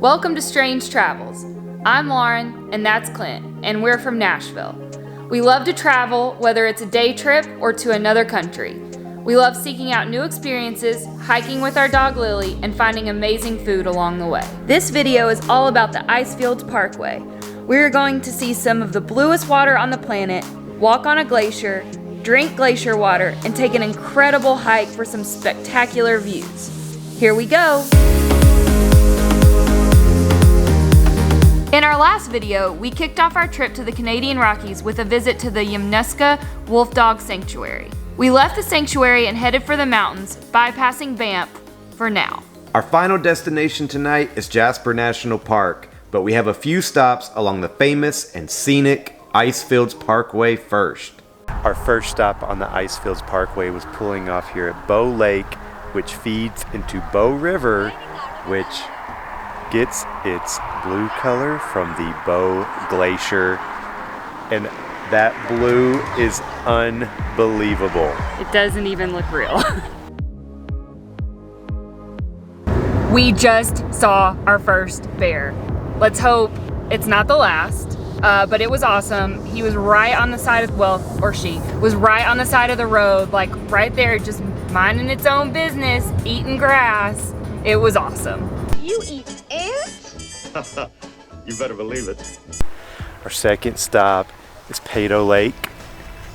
Welcome to Strange Travels. I'm Lauren, and that's Clint, and we're from Nashville. We love to travel, whether it's a day trip or to another country. We love seeking out new experiences, hiking with our dog Lilly, and finding amazing food along the way. This video is all about the Icefields Parkway. We're going to see some of the bluest water on the planet, walk on a glacier, drink glacier water, and take an incredible hike for some spectacular views. Here we go! In our last video, we kicked off our trip to the Canadian Rockies with a visit to the Yamnuska Wolf Dog Sanctuary. We left the sanctuary and headed for the mountains, bypassing Banff for now. Our final destination tonight is Jasper National Park, but we have a few stops along the famous and scenic Icefields Parkway first. Our first stop on the Icefields Parkway was pulling off here at Bow Lake, which feeds into Bow River, which gets its blue color from the Bow Glacier, and that blue is unbelievable. It doesn't even look real. We just saw our first bear. Let's hope it's not the last, but it was awesome. He was right on the side of, or she was right on the side of the road, like right there, just minding its own business, eating grass. It was awesome. You eat ants? You better believe it. Our second stop is Peyto Lake,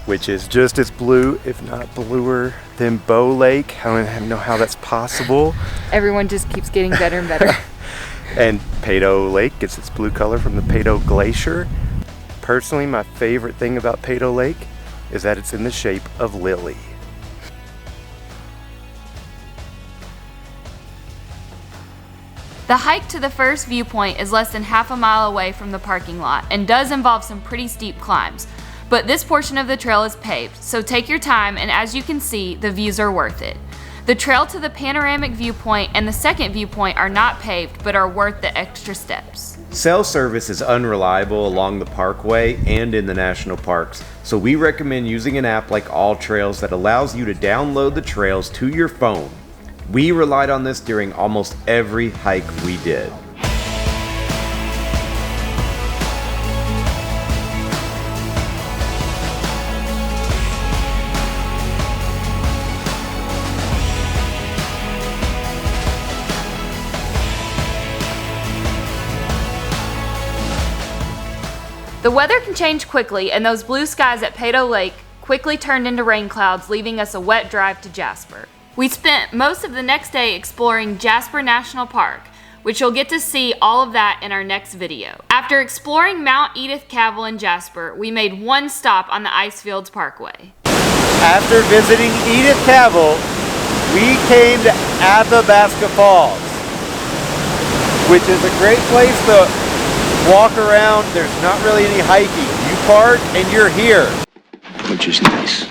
which is just as blue, if not bluer, than Bow Lake. I don't even know how that's possible. Everyone just keeps getting better and better. And Peyto Lake gets its blue color from the Peyto Glacier. Personally, my favorite thing about Peyto Lake is that it's in the shape of Lilly. The hike to the first viewpoint is less than half a mile away from the parking lot and does involve some pretty steep climbs. But this portion of the trail is paved, so take your time, and as you can see, the views are worth it. The trail to the panoramic viewpoint and the second viewpoint are not paved, but are worth the extra steps. Cell service is unreliable along the parkway and in the national parks, so we recommend using an app like All Trails that allows you to download the trails to your phone. We relied on this during almost every hike we did. The weather can change quickly, and those blue skies at Peyto Lake quickly turned into rain clouds, leaving us a wet drive to Jasper. We spent most of the next day exploring Jasper National Park, which you'll get to see all of that in our next video. After exploring Mount Edith Cavell in Jasper, we made one stop on the Icefields Parkway. After visiting Edith Cavell, we came to Athabasca Falls, which is a great place to walk around. There's not really any hiking. You park and you're here. Which is nice.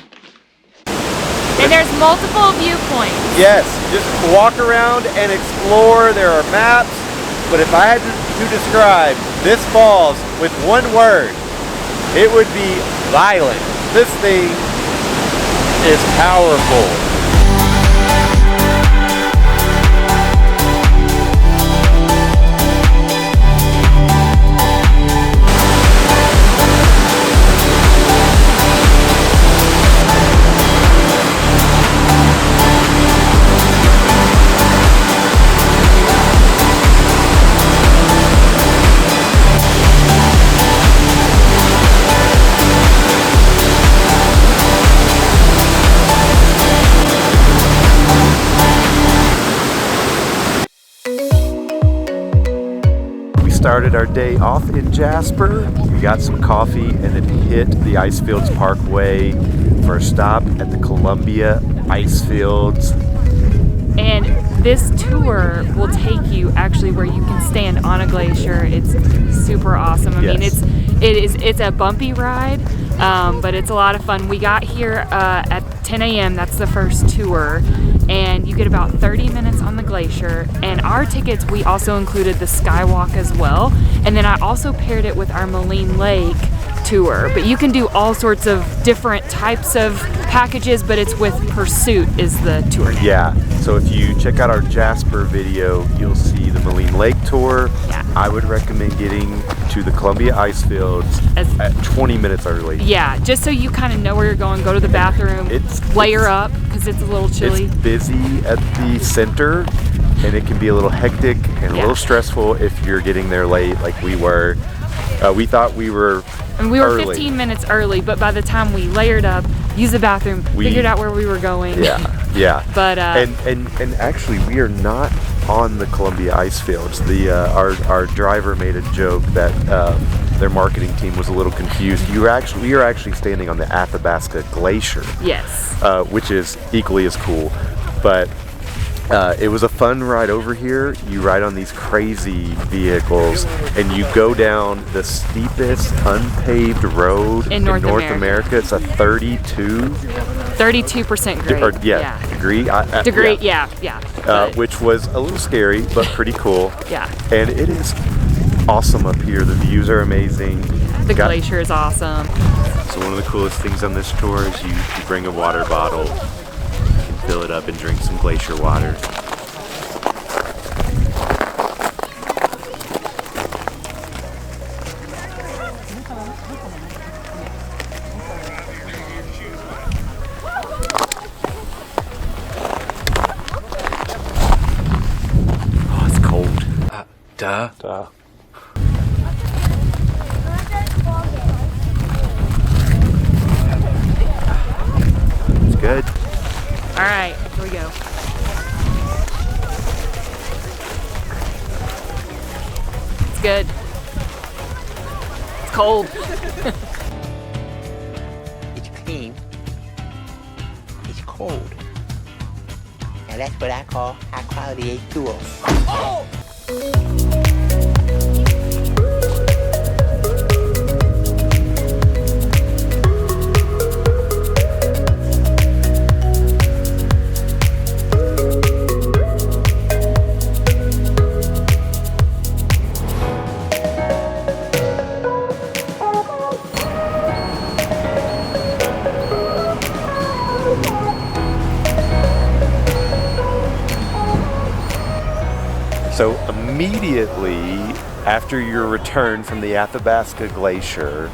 And there's multiple viewpoints. Yes, just walk around and explore. There are maps, but if I had to describe this falls with one word, it would be violent. This thing is powerful. Started our day off in Jasper. We got some coffee and then hit the Icefields Parkway for a stop at the Columbia Icefields. And this tour will take you actually where you can stand on a glacier. It's super awesome. I mean, it's a bumpy ride, but it's a lot of fun. We got here at 10 a.m. That's the first tour, and you get about 30 minutes on the glacier. And our tickets, we also included the Skywalk as well. And then I also paired it with our Moline Lake tour. But you can do all sorts of different types of packages, but it's with Pursuit is the tour name. Yeah, so if you check out our Jasper video, you'll see the Moline Lake tour. Yeah. I would recommend getting to the Columbia Icefields at 20 minutes early. Yeah, just so you kind of know where you're going. Go to the bathroom, layer up because it's a little chilly. It's busy at the center, and it can be a little hectic and a little stressful if you're getting there late like we were. We thought we were early. 15 minutes early, but by the time we layered up, used the bathroom, figured out where we were going. Yeah. But and actually, we are not on the Columbia Icefields. Our driver made a joke that their marketing team was a little confused. We are actually standing on the Athabasca Glacier. Yes. Which is equally as cool, but. It was a fun ride over here. You ride on these crazy vehicles and you go down the steepest unpaved road in North America. It's a 32% grade. Degree? Yeah. Which was a little scary, but pretty cool. Yeah. And it is awesome up here. The views are amazing. The glacier is awesome. So one of the coolest things on this tour is you bring a water bottle, fill it up and drink some glacier water. Oh, it's cold. Duh. It's good. All right, here we go. It's good. It's cold. It's clean. It's cold. Now that's what I call high quality H2O. Oh! So immediately after your return from the Athabasca Glacier,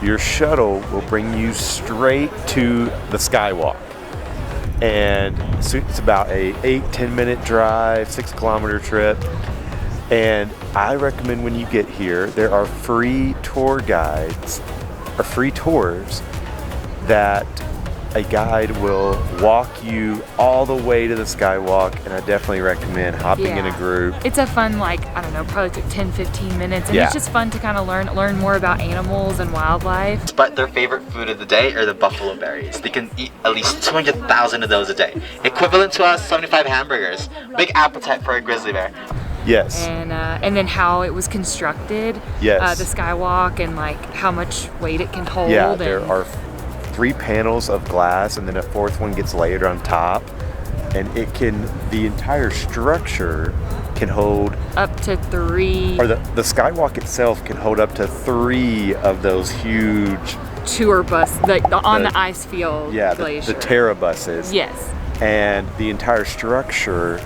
your shuttle will bring you straight to the Skywalk. And so it's about a 8-10 minute drive, 6-kilometer trip. And I recommend when you get here, there are free tour guides or free tours that a guide will walk you all the way to the Skywalk, and I definitely recommend hopping in a group. It's a fun, probably took 10-15 minutes, and it's just fun to kind of learn more about animals and wildlife. But their favorite food of the day are the buffalo berries. They can eat at least 200,000 of those a day, equivalent to us 75 hamburgers. Big appetite for a grizzly bear. Yes. And then how it was constructed. Yes. The Skywalk and how much weight it can hold. Yeah, there are 3 panels of glass, and then a 4th one gets layered on top, and the entire structure can hold up to 3, or the Skywalk itself can hold up to 3 of those huge tour bus on the Icefields Glacier. The Terra buses. Yes. And the entire structure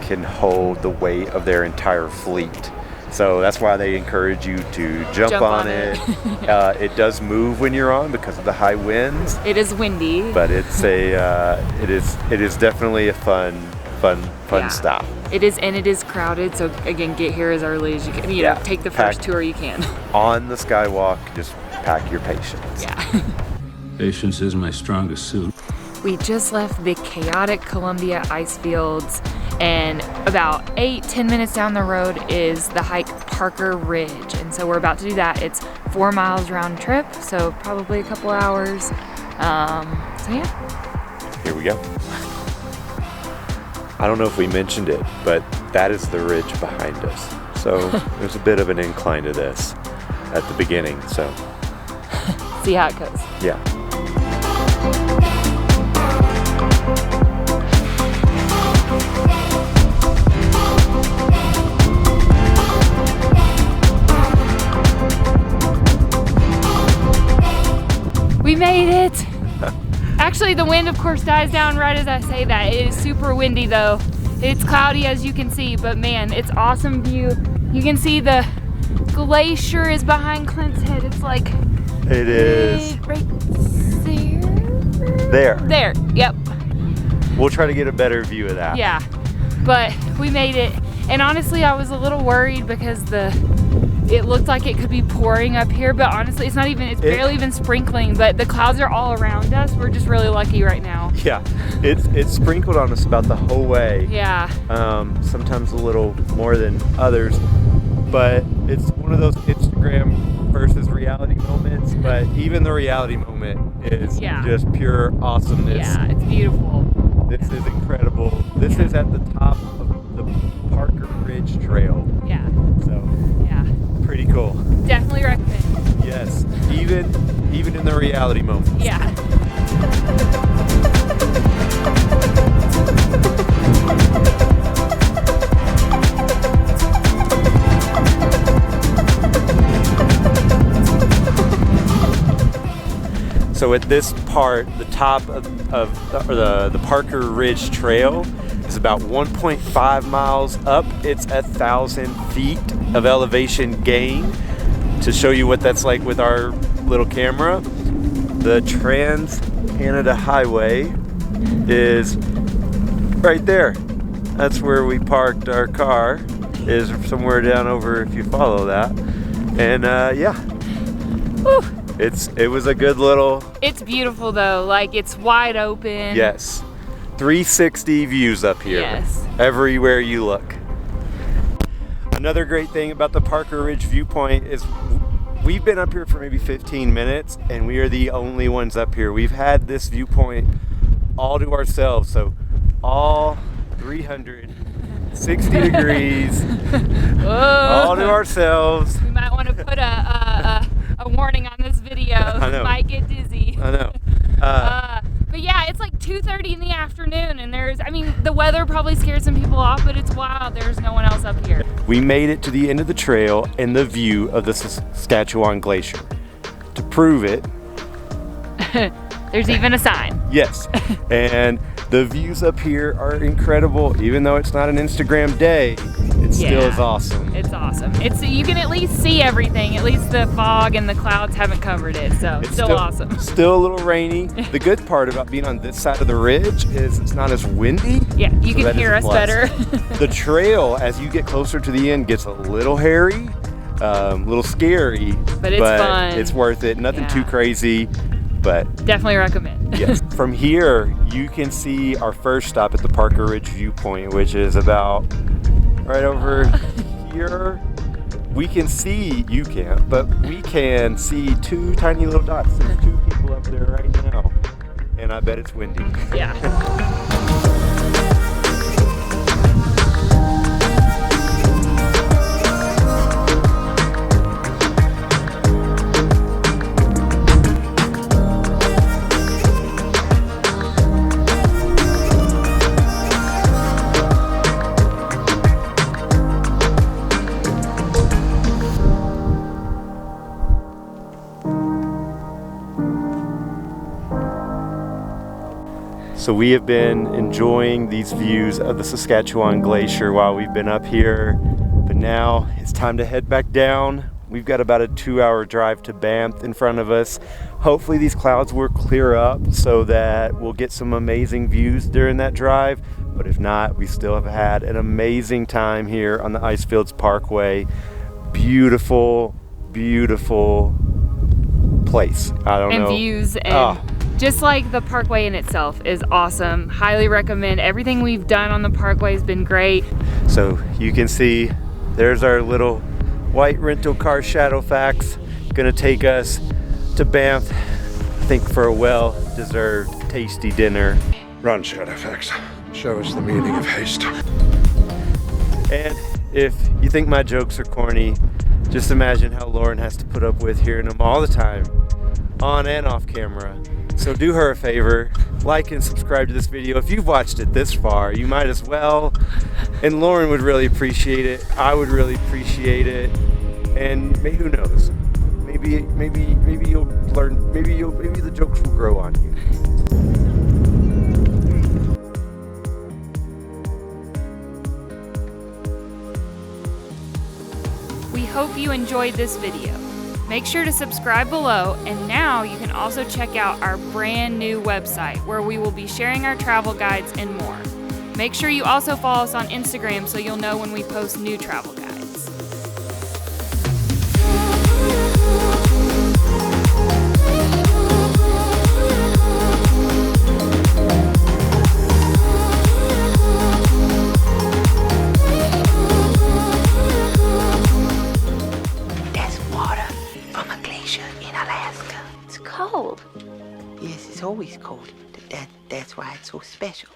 can hold the weight of their entire fleet. So that's why they encourage you to jump on it. It does move when you're on because of the high winds. It is windy, but it's it is definitely a fun stop. It is, and it is crowded. So again, get here as early as you can. You know, take the first tour you can. On the Skywalk, just pack your patience. Yeah. Patience is my strongest suit. We just left the chaotic Columbia Icefields, and about 8-10 minutes down the road is the hike Parker Ridge, and so we're about to do that. It's 4 miles round trip, so probably a couple hours. So yeah. Here we go. I don't know if we mentioned it, but that is the ridge behind us. So there's a bit of an incline to this at the beginning, so. See how it goes. Yeah. We made it! Actually, the wind, of course, dies down right as I say that. It is super windy, though. It's cloudy, as you can see, but man, it's awesome view. You can see the glacier is behind Clint's head. It's like it is right there. There, yep. We'll try to get a better view of that. Yeah, but we made it. And honestly, I was a little worried because it looked like it could be pouring up here, but honestly, it's not even, it's barely even sprinkling, but the clouds are all around us. We're just really lucky right now. Yeah, it's sprinkled on us about the whole way. Yeah. Sometimes a little more than others, but it's one of those Instagram versus reality moments, but even the reality moment is just pure awesomeness. Yeah, it's beautiful. This is incredible. This is at the top of the Parker Ridge Trail. Yeah. So, yeah. Pretty cool. Definitely recommend. Yes, even in the reality moments. Yeah. So at this part, the top of the Parker Ridge Trail is about 1.5 miles up. It's 1,000 feet of elevation gain. To show you what that's like with our little camera, the Trans-Canada Highway is right there. That's where we parked our car, is somewhere down over if you follow that. And yeah. Whew. It was a good little... It's beautiful though, like it's wide open. Yes. 360 views up here. Yes. Everywhere you look. Another great thing about the Parker Ridge viewpoint is we've been up here for maybe 15 minutes and we are the only ones up here. We've had this viewpoint all to ourselves, so all 360 degrees, all to ourselves. We might want to put a warning on this video. I know. You might get dizzy. I know. But yeah, it's like 2:30 in the afternoon, and the weather probably scared some people off, but it's wild. There's no one else up here. We made it to the end of the trail and the view of the Saskatchewan Glacier. To prove it, there's even a sign. Yes, and the views up here are incredible. Even though it's not an Instagram day, it still is awesome. It's awesome. You can at least see everything. At least the fog and the clouds haven't covered it, so it's still awesome. Still a little rainy. The good part about being on this side of the ridge is it's not as windy. Yeah, you can hear us better. The trail, as you get closer to the end, gets a little hairy, a little scary. But it's fun. It's worth it. Nothing too crazy, but definitely recommend. Yes. From here, you can see our first stop at the Parker Ridge viewpoint, which is about right over here. We can see, you can't, but we can see two tiny little dots. There's two people up there right now, and I bet it's windy. Yeah. So we have been enjoying these views of the Saskatchewan Glacier while we've been up here, but now it's time to head back down. We've got about a 2-hour drive to Banff in front of us. Hopefully these clouds will clear up so that we'll get some amazing views during that drive, but if not, we still have had an amazing time here on the Icefields Parkway. Beautiful, beautiful place. I don't know. And views and just like the parkway in itself is awesome. Highly recommend. Everything we've done on the parkway has been great. So you can see there's our little white rental car Shadowfax, gonna take us to Banff, I think, for a well-deserved tasty dinner. Run, Shadowfax. Show us the meaning of haste. And if you think my jokes are corny, just imagine how Lauren has to put up with hearing them all the time, on and off camera. So do her a favor, like and subscribe to this video. If you've watched it this far, you might as well. And Lauren would really appreciate it. I would really appreciate it. And maybe, who knows? Maybe you'll learn. Maybe the jokes will grow on you. hope you enjoyed this video. Make sure to subscribe below, and now you can also check out our brand new website where we will be sharing our travel guides and more. Make sure you also follow us on Instagram so you'll know when we post new travel guides. Yes, it's always cold. That's why it's so special.